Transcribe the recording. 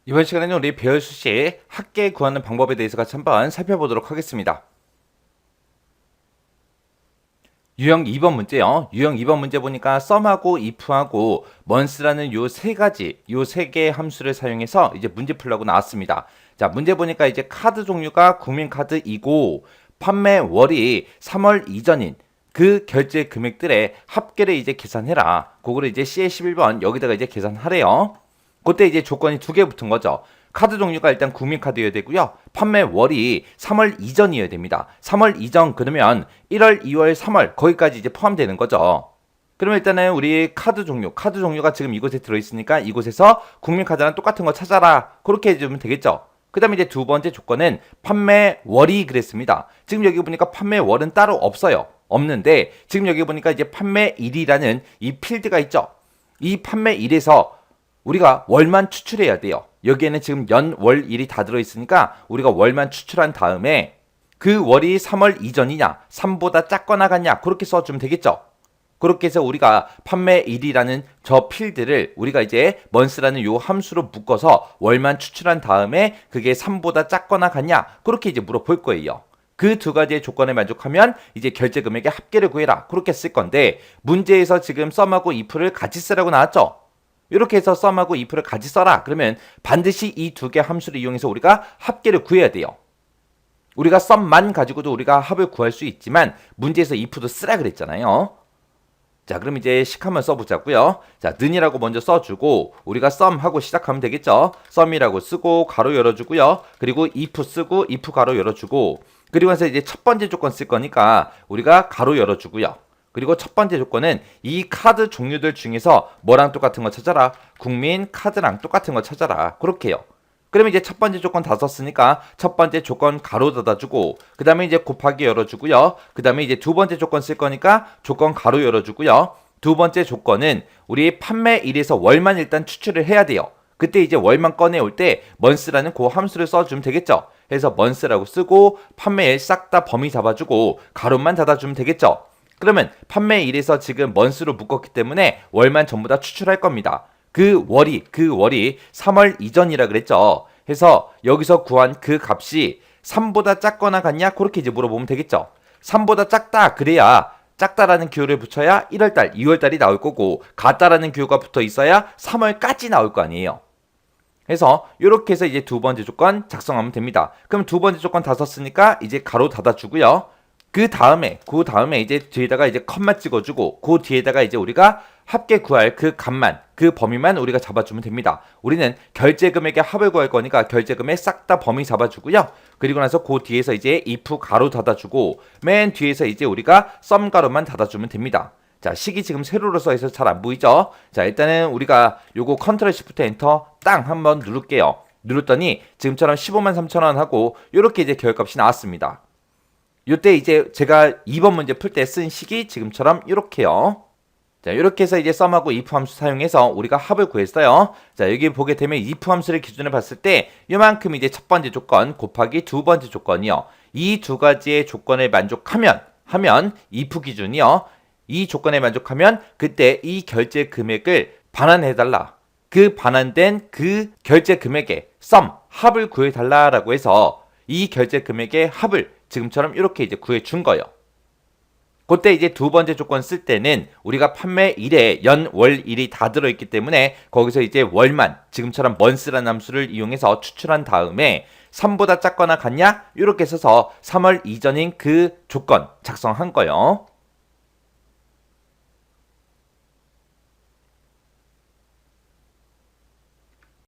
이번 시간에는 우리 배열 수식 합계 구하는 방법에 대해서 같이 한번 살펴보도록 하겠습니다. 유형 2번 문제요. 유형 2번 문제 보니까 썸하고 if하고 once라는 요 세 가지, 요 세 개의 함수를 사용해서 이제 문제 풀라고 나왔습니다. 자, 문제 보니까 이제 카드 종류가 국민카드이고 판매월이 3월 이전인 그 결제 금액들의 합계를 이제 계산해라. 그거를 이제 CA 11번 여기다가 이제 계산하래요. 그때 이제 조건이 두 개 붙은 거죠. 카드 종류가 일단 국민카드여야 되고요. 판매월이 3월 이전이어야 됩니다. 3월 이전 그러면 1월, 2월, 3월 거기까지 이제 포함되는 거죠. 그러면 일단은 우리 카드 종류가 지금 이곳에 들어있으니까 이곳에서 국민카드랑 똑같은 거 찾아라. 그렇게 해주면 되겠죠. 그 다음에 이제 두 번째 조건은 판매월이 그랬습니다. 지금 여기 보니까 판매월은 따로 없어요. 없는데 지금 여기 보니까 이제 판매일이라는 이 필드가 있죠. 이 판매일에서 우리가 월만 추출해야 돼요. 여기에는 지금 연, 월, 일이 다 들어있으니까 우리가 월만 추출한 다음에 그 월이 3월 이전이냐 3보다 작거나 같냐 그렇게 써주면 되겠죠. 그렇게 해서 우리가 판매일이라는 저 필드를 우리가 이제 month라는 요 함수로 묶어서 월만 추출한 다음에 그게 3보다 작거나 같냐 그렇게 이제 물어볼 거예요. 그 두 가지의 조건에 만족하면 이제 결제 금액의 합계를 구해라 그렇게 쓸 건데 문제에서 지금 썸하고 if를 같이 쓰라고 나왔죠. 이렇게 해서 썸하고 if를 같이 써라. 그러면 반드시 이 두 개 함수를 이용해서 우리가 합계를 구해야 돼요. 우리가 썸만 가지고도 우리가 합을 구할 수 있지만 문제에서 if도 쓰라 그랬잖아요. 자, 그럼 이제 식 한번 써보자고요. 자, 는이라고 먼저 써주고 우리가 썸하고 시작하면 되겠죠. 썸이라고 쓰고 가로 열어주고요. 그리고 if 쓰고 if 가로 열어주고 그리고 나서 이제 첫 번째 조건 쓸 거니까 우리가 가로 열어주고요. 그리고 첫 번째 조건은 이 카드 종류들 중에서 뭐랑 똑같은 거 찾아라. 국민 카드랑 똑같은 거 찾아라. 그렇게 해요. 그러면 이제 첫 번째 조건 다 썼으니까 첫 번째 조건 가로 닫아주고 그 다음에 이제 곱하기 열어주고요. 그 다음에 이제 두 번째 조건 쓸 거니까 조건 가로 열어주고요. 두 번째 조건은 우리 판매일에서 월만 일단 추출을 해야 돼요. 그때 이제 월만 꺼내올 때 month라는 그 함수를 써주면 되겠죠. 그래서 month라고 쓰고 판매일 싹 다 범위 잡아주고 가로만 닫아주면 되겠죠. 그러면 판매일에서 지금 month로 묶었기 때문에 월만 전부 다 추출할 겁니다. 그 월이 3월 이전이라 그랬죠. 해서 여기서 구한 그 값이 3보다 작거나 같냐? 그렇게 이제 물어보면 되겠죠. 3보다 작다 그래야 작다라는 기호를 붙여야 1월달, 2월달이 나올 거고 같다라는 기호가 붙어 있어야 3월까지 나올 거 아니에요. 그래서 이렇게 해서 이제 두 번째 조건 작성하면 됩니다. 그럼 두 번째 조건 다 썼으니까 이제 가로 닫아주고요. 그 다음에 이제 뒤에다가 이제 컴마 찍어주고 그 뒤에다가 이제 우리가 합계 구할 그 값만 그 범위만 우리가 잡아주면 됩니다. 우리는 결제 금액의 합을 구할 거니까 결제 금액 싹 다 범위 잡아주고요. 그리고 나서 그 뒤에서 이제 if 가로 닫아주고 맨 뒤에서 이제 우리가 썸 가로만 닫아주면 됩니다. 자, 식이 지금 세로로 써 있어서 잘 안 보이죠? 자, 일단은 우리가 요거 컨트롤 시프트 엔터 땅 한번 누를게요. 누르더니 지금처럼 15만 3천원 하고 요렇게 이제 결값이 나왔습니다. 요때 이제 제가 2번 문제 풀 때 쓴 식이 지금처럼 이렇게요. 자, 이렇게 해서 이제 썸하고 if 함수 사용해서 우리가 합을 구했어요. 자, 여기 보게 되면 if 함수를 기준으로 봤을 때 요만큼 이제 첫 번째 조건 곱하기 두 번째 조건이요. 이 두 가지의 조건을 만족하면 if 기준이요. 이 조건에 만족하면 그때 이 결제 금액을 반환해달라. 그 반환된 그 결제 금액의 썸, 합을 구해달라라고 해서 이 결제 금액의 합을 지금처럼 이렇게 이제 구해준 거예요. 그때 이제 두 번째 조건 쓸 때는 우리가 판매일에 연, 월, 일이 다 들어있기 때문에 거기서 이제 월만 지금처럼 month라는 함수를 이용해서 추출한 다음에 3보다 작거나 같냐? 이렇게 써서 3월 이전인 그 조건 작성한 거예요.